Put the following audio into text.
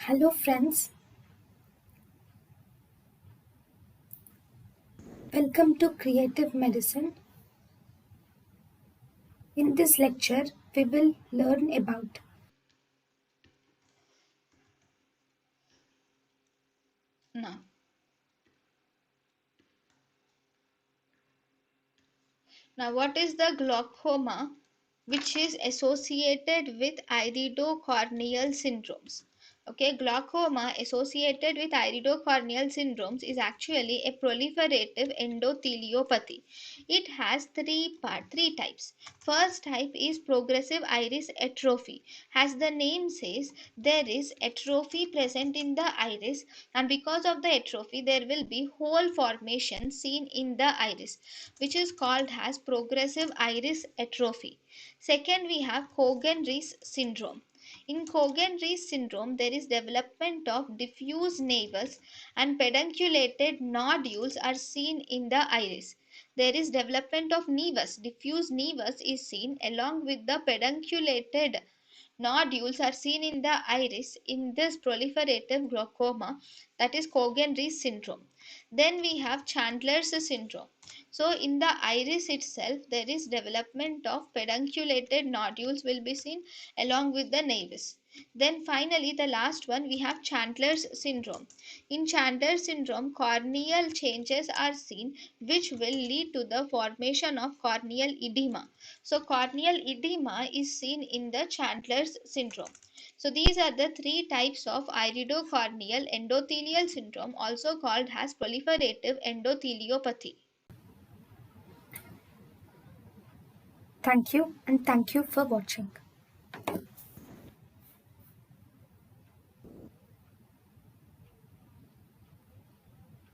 Hello friends, welcome to Creative Medicine. In this lecture, we will learn about Now, what is the glaucoma, which is associated with iridocorneal syndromes? Okay, glaucoma associated with iridocorneal syndromes is actually a proliferative endotheliopathy. It has three types. First type is progressive iris atrophy. As the name says, there is atrophy present in the iris, and because of the atrophy, there will be hole formation seen in the iris, which is called as progressive iris atrophy. Second, we have Cogan-Rees syndrome. In Cogan-Rees syndrome, there is development of diffuse nevus and pedunculated nodules are seen in the iris. There is development of nevus. Diffuse nevus is seen along with the pedunculated nodules are seen in the iris in this proliferative glaucoma, that is Cogan-Rees syndrome. Then we have Chandler's syndrome. So in the iris itself, there is development of pedunculated nodules will be seen along with the nevus. Then finally, the last one, we have Chandler's syndrome. In Chandler's syndrome, corneal changes are seen, which will lead to the formation of corneal edema. So corneal edema is seen in the Chandler's syndrome. So these are the three types of iridocorneal endothelial syndrome, also called as proliferative endotheliopathy. thank you and thank you for watching.